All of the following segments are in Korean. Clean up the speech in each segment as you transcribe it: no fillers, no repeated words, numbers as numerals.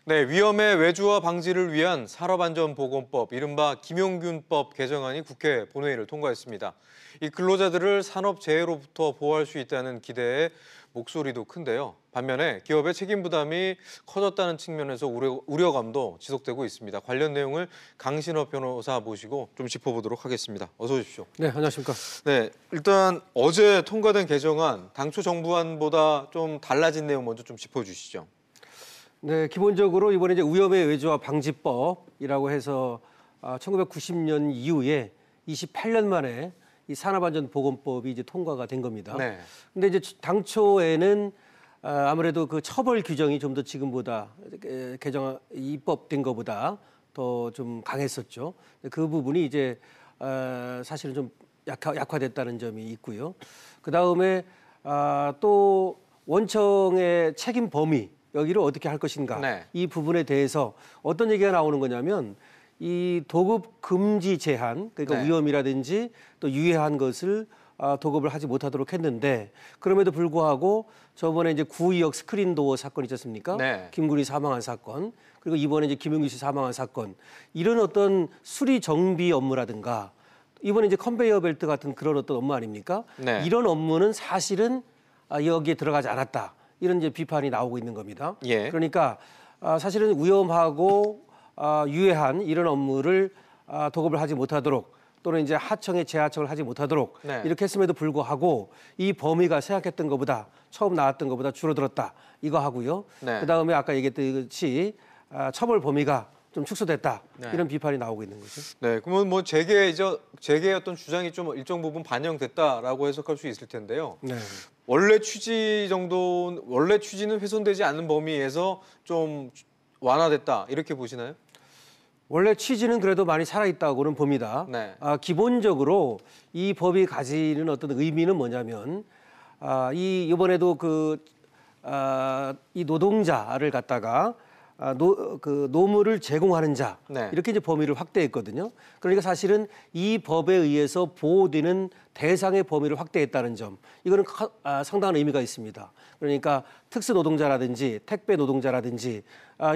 네, 위험의 외주화 방지를 위한 산업안전보건법, 이른바 김용균법 개정안이 국회 본회의를 통과했습니다. 이 근로자들을 산업재해로부터 보호할 수 있다는 기대에 목소리도 큰데요. 반면에 기업의 책임 부담이 커졌다는 측면에서 우려감도 지속되고 있습니다. 관련 내용을 강신업 변호사 모시고 좀 짚어보도록 하겠습니다. 어서 오십시오. 네, 안녕하십니까. 네, 일단 어제 통과된 개정안, 당초 정부안보다 좀 달라진 내용 먼저 좀 짚어주시죠. 네, 기본적으로 이번에 이제 위험의 외주화 방지법이라고 해서 1990년 이후에 28년 만에 이 산업안전보건법이 이제 통과가 된 겁니다. 네. 근데 이제 당초에는 아무래도 그 처벌 규정이 좀 더 지금보다 입법된 것보다 더 좀 강했었죠. 그 부분이 이제 사실은 좀 약화됐다는 점이 있고요. 그 다음에 또 원청의 책임 범위 여기를 어떻게 할 것인가 네. 이 부분에 대해서 어떤 얘기가 나오는 거냐면 이 도급 금지 제한 그러니까 네. 위험이라든지 또 유해한 것을 도급을 하지 못하도록 했는데 그럼에도 불구하고 저번에 이제 9.2억 스크린도어 사건 있지 않습니까? 네. 김군이 사망한 사건 그리고 이번에 이제 김용규 씨 사망한 사건 이런 어떤 수리 정비 업무라든가 이번에 이제 컨베이어 벨트 같은 그런 어떤 업무 아닙니까? 네. 이런 업무는 사실은 여기에 들어가지 않았다. 이런 이제 비판이 나오고 있는 겁니다. 예. 그러니까 사실은 위험하고 유해한 이런 업무를 도급을 하지 못하도록 또는 이제 하청에 재하청을 하지 못하도록 네. 이렇게 했음에도 불구하고 이 범위가 생각했던 것보다 처음 나왔던 것보다 줄어들었다 이거 하고요. 네. 그다음에 아까 얘기했듯이 처벌 범위가 좀 축소됐다 네. 이런 비판이 나오고 있는 거죠. 네, 그러면 뭐 재계의 어떤 주장이 좀 일정 부분 반영됐다라고 해석할 수 있을 텐데요. 네. 원래 취지는 훼손되지 않는 범위에서 좀 완화됐다 이렇게 보시나요? 원래 취지는 그래도 많이 살아있다고는 봅니다. 네. 기본적으로 이 법이 가지는 어떤 의미는 뭐냐면 이번에도 이 노동자를 갖다가 노무를 제공하는 자 네. 이렇게 이제 범위를 확대했거든요. 그러니까 사실은 이 법에 의해서 보호되는 대상의 범위를 확대했다는 점 이거는 상당한 의미가 있습니다. 그러니까 특수 노동자라든지 택배 노동자라든지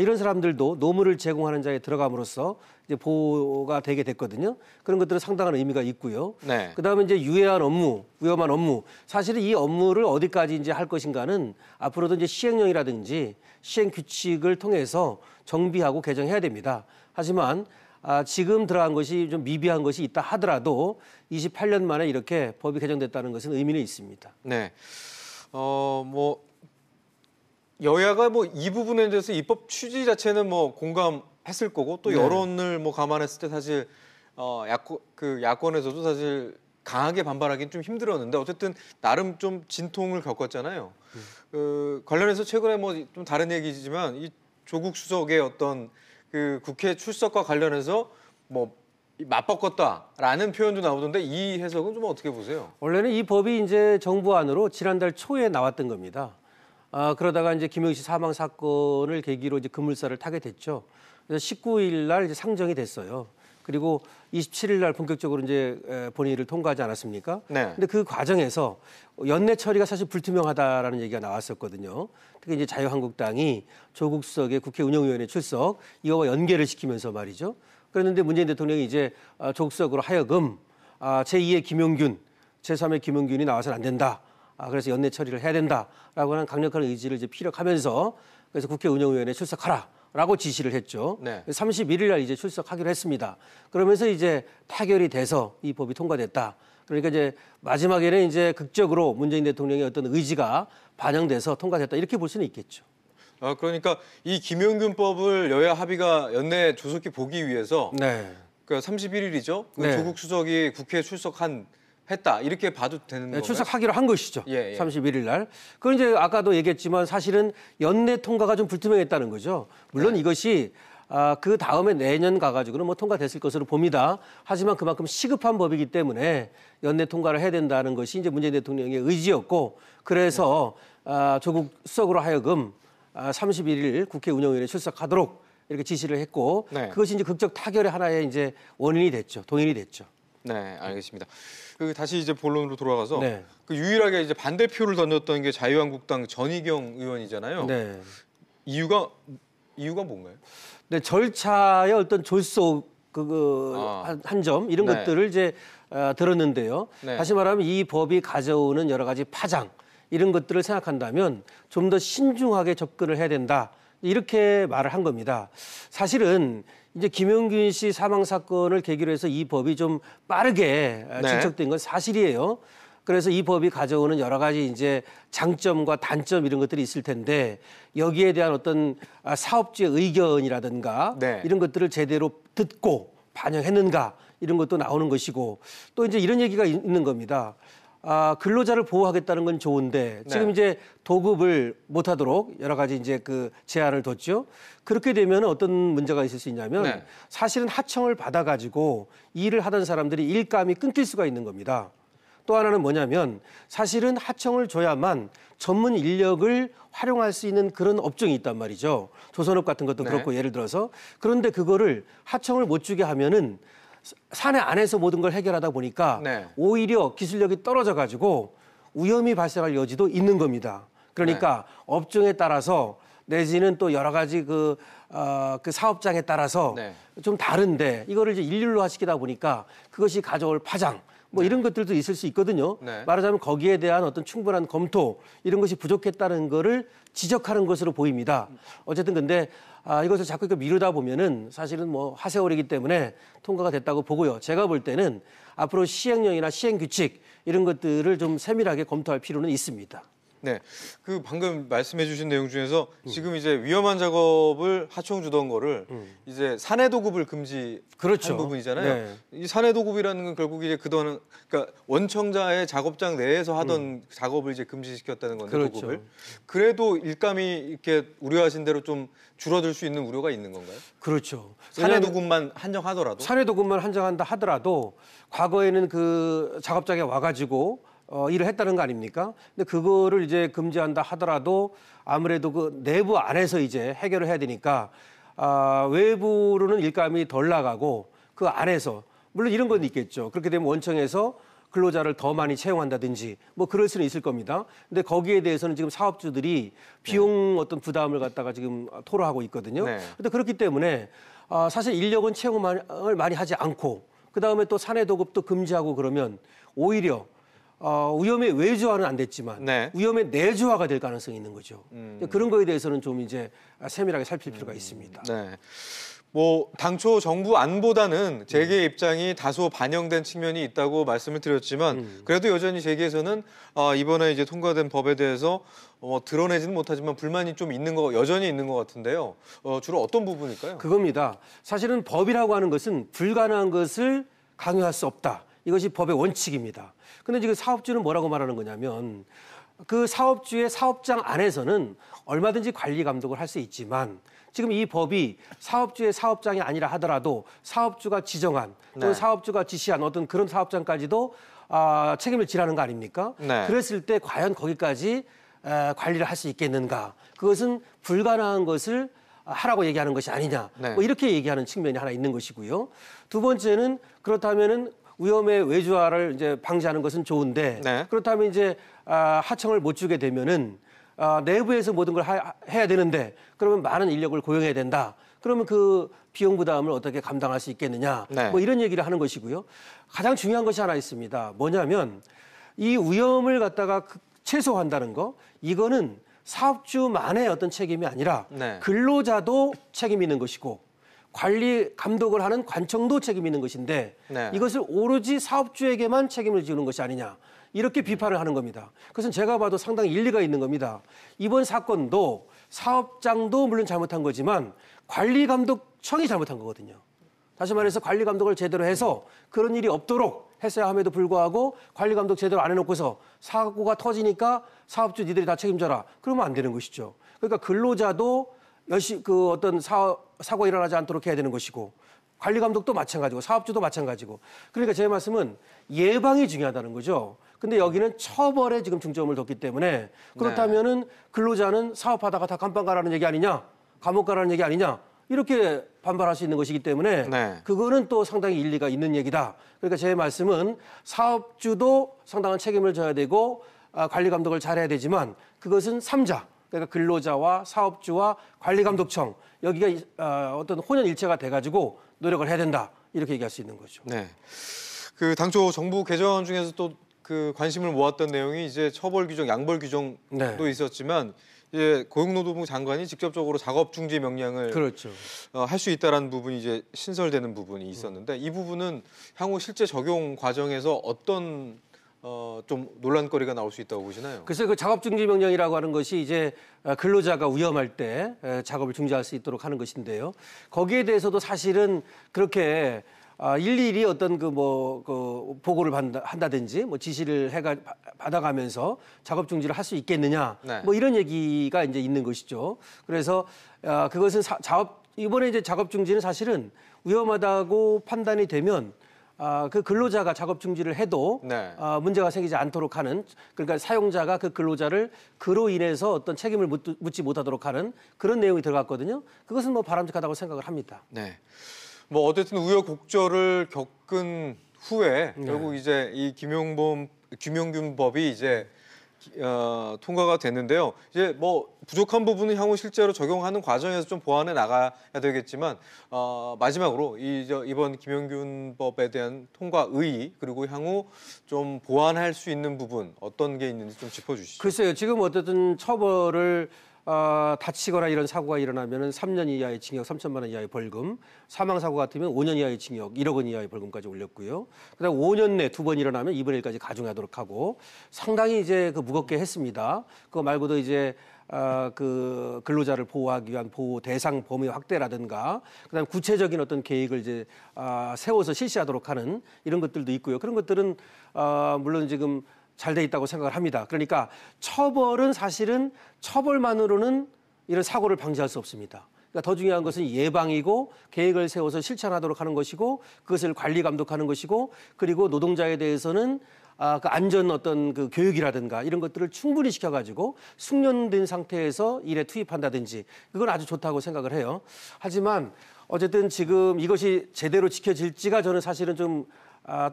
이런 사람들도 노무를 제공하는 자에 들어감으로써 이제 보호가 되게 됐거든요. 그런 것들은 상당한 의미가 있고요. 네. 그다음에 이제 유해한 업무, 위험한 업무. 사실은 이 업무를 어디까지 이제 할 것인가는 앞으로도 이제 시행령이라든지 시행 규칙을 통해서 정비하고 개정해야 됩니다. 하지만 지금 들어간 것이 좀 미비한 것이 있다 하더라도 28년 만에 이렇게 법이 개정됐다는 것은 의미는 있습니다. 네. 뭐 여야가 뭐 이 부분에 대해서 입법 취지 자체는 뭐 공감했을 거고 또 네. 여론을 뭐 감안했을 때 사실 야권에서도 사실 강하게 반발하기는 좀 힘들었는데 어쨌든 나름 좀 진통을 겪었잖아요. 관련해서 최근에 뭐 좀 다른 얘기지만 이 조국 수석의 어떤 그 국회 출석과 관련해서 뭐 맞바꿨다라는 표현도 나오던데 이 해석은 좀 어떻게 보세요? 원래는 이 법이 이제 정부안으로 지난달 초에 나왔던 겁니다. 그러다가 이제 김용희 씨 사망 사건을 계기로 이제 급물살을 타게 됐죠. 그래서 19일 날 이제 상정이 됐어요. 그리고 27일 날 본격적으로 이제 본회의를 통과하지 않았습니까? 네. 근데 그 과정에서 연내 처리가 사실 불투명하다라는 얘기가 나왔었거든요. 특히 이제 자유한국당이 조국 수석의 국회 운영위원회 출석 이거와 연계를 시키면서 말이죠. 그랬는데 문재인 대통령이 이제 조국 수석으로 하여금 제2의 김용균, 제3의 김용균이 나와서는 안 된다. 그래서 연내 처리를 해야 된다라고 하는 강력한 의지를 이제 피력하면서 그래서 국회 운영위원회에 출석하라라고 지시를 했죠. 네. 31일 날 이제 출석하기로 했습니다. 그러면서 이제 타결이 돼서 이 법이 통과됐다. 그러니까 이제 마지막에는 이제 극적으로 문재인 대통령의 어떤 의지가 반영돼서 통과됐다 이렇게 볼 수는 있겠죠. 그러니까 이 김용균법을 여야 합의가 연내 조속히 보기 위해서 네. 그러니까 31일이죠. 네. 조국 수석이 국회에 했다 이렇게 봐도 되는 건가요? 출석하기로 한 것이죠. 예. 31일 날. 그건 이제 아까도 얘기했지만 사실은 연내 통과가 좀 불투명했다는 거죠. 물론 이것이 그 다음에 내년 가가지고는 뭐 통과됐을 것으로 봅니다. 하지만 그만큼 시급한 법이기 때문에 연내 통과를 해야 된다는 것이 이제 문재인 대통령의 의지였고 그래서 조국 수석으로 하여금 31일 국회 운영위원회에 출석하도록 이렇게 지시를 했고 네. 그것이 이제 극적 타결의 하나의 이제 원인이 됐죠. 동인이 됐죠. 네, 알겠습니다. 다시 이제 본론으로 돌아가서 네. 유일하게 이제 반대표를 던졌던 게 자유한국당 전희경 의원이잖아요. 네. 이유가 이유가 뭔가요? 네, 절차의 어떤 졸속 한 점 이런 네. 것들을 이제 들었는데요. 네. 다시 말하면 이 법이 가져오는 여러 가지 파장 이런 것들을 생각한다면 좀 더 신중하게 접근을 해야 된다. 이렇게 말을 한 겁니다. 사실은 이제 김용균 씨 사망 사건을 계기로 해서 이 법이 좀 빠르게 네. 진척된 건 사실이에요. 그래서 이 법이 가져오는 여러 가지 이제 장점과 단점 이런 것들이 있을 텐데 여기에 대한 어떤 사업주의 의견이라든가 네. 이런 것들을 제대로 듣고 반영했는가 이런 것도 나오는 것이고 또 이제 이런 얘기가 있는 겁니다. 근로자를 보호하겠다는 건 좋은데 지금 네. 이제 도급을 못하도록 여러 가지 이제 그 제한을 뒀죠. 그렇게 되면 어떤 문제가 있을 수 있냐면 네. 사실은 하청을 받아가지고 일을 하던 사람들이 일감이 끊길 수가 있는 겁니다. 또 하나는 뭐냐면 사실은 하청을 줘야만 전문 인력을 활용할 수 있는 그런 업종이 있단 말이죠. 조선업 같은 것도 네. 그렇고 예를 들어서 그런데 그거를 하청을 못 주게 하면은 사내 안에서 모든 걸 해결하다 보니까 네. 오히려 기술력이 떨어져 가지고 위험이 발생할 여지도 있는 겁니다. 그러니까 네. 업종에 따라서 내지는 또 여러 가지 그 사업장에 따라서 네. 좀 다른데 이거를 이제 일률로 하시다 보니까 그것이 가져올 파장 뭐 이런 것들도 있을 수 있거든요. 네. 말하자면 거기에 대한 어떤 충분한 검토 이런 것이 부족했다는 거를 지적하는 것으로 보입니다. 어쨌든 근데 이것을 자꾸 이렇게 미루다 보면은 사실은 뭐 하세월이기 때문에 통과가 됐다고 보고요. 제가 볼 때는 앞으로 시행령이나 시행규칙 이런 것들을 좀 세밀하게 검토할 필요는 있습니다. 네, 그 방금 말씀해주신 내용 중에서 지금 이제 위험한 작업을 하청 주던 거를 이제 사내 도급을 금지한 그렇죠. 부분이잖아요. 네. 이 사내 도급이라는 건 결국 이제 그동안 그러니까 원청자의 작업장 내에서 하던 작업을 이제 금지시켰다는 건데 그렇죠. 도급을 그래도 일감이 이렇게 우려하신 대로 좀 줄어들 수 있는 우려가 있는 건가요? 그렇죠. 사내 도급만 한정하더라도? 사내 도급만 한정한다 하더라도 과거에는 그 작업장에 와가지고 일을 했다는 거 아닙니까? 근데 그거를 이제 금지한다 하더라도 아무래도 그 내부 안에서 이제 해결을 해야 되니까 외부로는 일감이 덜 나가고 그 안에서 물론 이런 건 있겠죠. 그렇게 되면 원청에서 근로자를 더 많이 채용한다든지 뭐 그럴 수는 있을 겁니다. 근데 거기에 대해서는 지금 사업주들이 비용 어떤 부담을 갖다가 지금 토로하고 있거든요. 네. 근데 그렇기 때문에 사실 인력은 채용을 많이 하지 않고 그다음에 또 사내 도급도 금지하고 그러면 오히려 위험의 외주화는 안 됐지만 네. 위험의 내주화가 될 가능성이 있는 거죠. 그런 거에 대해서는 좀 이제 세밀하게 살필 필요가 있습니다. 네. 뭐 당초 정부 안보다는 재계 입장이 다소 반영된 측면이 있다고 말씀을 드렸지만 그래도 여전히 재계에서는 이번에 이제 통과된 법에 대해서 드러내지는 못하지만 불만이 좀 여전히 있는 것 같은데요. 주로 어떤 부분일까요? 그겁니다. 사실은 법이라고 하는 것은 불가능한 것을 강요할 수 없다. 이것이 법의 원칙입니다. 근데 지금 사업주는 뭐라고 말하는 거냐면 그 사업주의 사업장 안에서는 얼마든지 관리 감독을 할 수 있지만 지금 이 법이 사업주의 사업장이 아니라 하더라도 사업주가 지정한 또는 네. 사업주가 지시한 어떤 그런 사업장까지도 책임을 지라는 거 아닙니까? 네. 그랬을 때 과연 거기까지 관리를 할 수 있겠는가? 그것은 불가능한 것을 하라고 얘기하는 것이 아니냐? 네. 뭐 이렇게 얘기하는 측면이 하나 있는 것이고요. 두 번째는 그렇다면은 위험의 외주화를 이제 방지하는 것은 좋은데 네. 그렇다면 이제 하청을 못 주게 되면은 내부에서 모든 걸 해야 되는데 그러면 많은 인력을 고용해야 된다. 그러면 그 비용 부담을 어떻게 감당할 수 있겠느냐. 네. 뭐 이런 얘기를 하는 것이고요. 가장 중요한 것이 하나 있습니다. 뭐냐면 이 위험을 갖다가 최소화한다는 거 이거는 사업주만의 어떤 책임이 아니라 네. 근로자도 책임이 있는 것이고 관리 감독을 하는 관청도 책임이 있는 것인데 네. 이것을 오로지 사업주에게만 책임을 지우는 것이 아니냐 이렇게 비판을 하는 겁니다. 그것은 제가 봐도 상당히 일리가 있는 겁니다. 이번 사건도 사업장도 물론 잘못한 거지만 관리감독청이 잘못한 거거든요. 다시 말해서 관리감독을 제대로 해서 그런 일이 없도록 했어야 함에도 불구하고 관리감독 제대로 안 해놓고서 사고가 터지니까 사업주 니들이 다 책임져라. 그러면 안 되는 것이죠. 그러니까 근로자도 그 어떤 사고 일어나지 않도록 해야 되는 것이고 관리감독도 마찬가지고 사업주도 마찬가지고 그러니까 제 말씀은 예방이 중요하다는 거죠. 근데 여기는 처벌에 지금 중점을 뒀기 때문에 그렇다면은 근로자는 사업하다가 다 감방 가라는 얘기 아니냐, 감옥 가라는 얘기 아니냐 이렇게 반발할 수 있는 것이기 때문에 네. 그거는 또 상당히 일리가 있는 얘기다. 그러니까 제 말씀은 사업주도 상당한 책임을 져야 되고 관리 감독을 잘해야 되지만 그것은 삼자 그러니까 근로자와 사업주와 관리감독청 여기가 어떤 혼연일체가 돼가지고 노력을 해야 된다 이렇게 얘기할 수 있는 거죠. 네. 그 당초 정부 개정안 중에서 또 그 관심을 모았던 내용이 이제 처벌 규정, 양벌 규정도 네. 있었지만 이제 고용노동부 장관이 직접적으로 작업 중지 명령을 그렇죠. 할 수 있다라는 부분이 이제 신설되는 부분이 있었는데 이 부분은 향후 실제 적용 과정에서 어떤 좀 논란거리가 나올 수 있다고 보시나요? 글쎄 그 작업 중지 명령이라고 하는 것이 이제 근로자가 위험할 때 작업을 중지할 수 있도록 하는 것인데요. 거기에 대해서도 사실은 그렇게 일일이 어떤 그 보고를 한다든지 뭐 지시를 받아가면서 작업 중지를 할 수 있겠느냐 네. 뭐 이런 얘기가 이제 있는 것이죠. 그래서 그것은 이번에 이제 작업 중지는 사실은 위험하다고 판단이 되면 그 근로자가 작업 중지를 해도 네. 문제가 생기지 않도록 하는 그러니까 사용자가 그 근로자를 그로 인해서 어떤 책임을 묻지 못하도록 하는 그런 내용이 들어갔거든요. 그것은 뭐 바람직하다고 생각을 합니다. 네. 뭐 어쨌든 우여곡절을 겪은 후에 결국 이제 이 김용균 법이 이제 통과가 됐는데요. 이제 뭐 부족한 부분은 향후 실제로 적용하는 과정에서 좀 보완해 나가야 되겠지만 마지막으로 이번 김용균 법에 대한 통과 의의 그리고 향후 좀 보완할 수 있는 부분 어떤 게 있는지 좀 짚어주시죠. 글쎄요. 지금 어쨌든 처벌을 다치거나 이런 사고가 일어나면은 3년 이하의 징역 3천만 원 이하의 벌금, 사망 사고 같으면 5년 이하의 징역 1억 원 이하의 벌금까지 올렸고요. 그다음 5년 내 2번 일어나면 2분의 1까지 가중하도록 하고 상당히 이제 그 무겁게 했습니다. 그거 말고도 이제 그 근로자를 보호하기 위한 보호 대상 범위 확대라든가 그다음 구체적인 어떤 계획을 이제 세워서 실시하도록 하는 이런 것들도 있고요. 그런 것들은 물론 지금 잘 돼 있다고 생각을 합니다. 그러니까 처벌은 사실은 처벌만으로는 이런 사고를 방지할 수 없습니다. 그러니까 더 중요한 것은 예방이고 계획을 세워서 실천하도록 하는 것이고 그것을 관리 감독하는 것이고 그리고 노동자에 대해서는 그 안전 어떤 그 교육이라든가 이런 것들을 충분히 시켜가지고 숙련된 상태에서 일에 투입한다든지 그건 아주 좋다고 생각을 해요. 하지만 어쨌든 지금 이것이 제대로 지켜질지가 저는 사실은 좀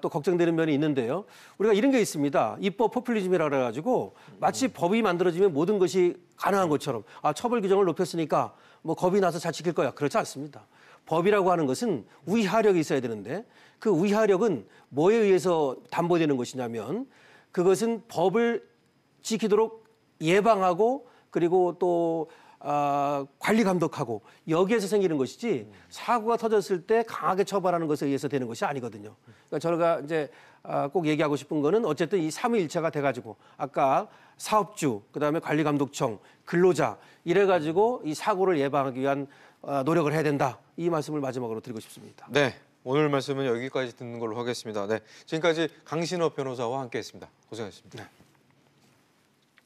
또 걱정되는 면이 있는데요. 우리가 이런 게 있습니다. 입법 포퓰리즘이라 그래가지고 마치 법이 만들어지면 모든 것이 가능한 것처럼 처벌 규정을 높였으니까 뭐 겁이 나서 잘 지킬 거야. 그렇지 않습니다. 법이라고 하는 것은 위하력이 있어야 되는데 그 위하력은 뭐에 의해서 담보되는 것이냐면 그것은 법을 지키도록 예방하고 그리고 또 관리 감독하고 여기에서 생기는 것이지 사고가 터졌을 때 강하게 처벌하는 것에 의해서 되는 것이 아니거든요. 그러니까 저희가 이제 꼭 얘기하고 싶은 거는 어쨌든 이 삼위일체가 돼가지고 아까 사업주, 그다음에 관리 감독청, 근로자 이래가지고 이 사고를 예방하기 위한 노력을 해야 된다. 이 말씀을 마지막으로 드리고 싶습니다. 네, 오늘 말씀은 여기까지 듣는 걸로 하겠습니다. 네, 지금까지 강신업 변호사와 함께했습니다. 고생하셨습니다. 네.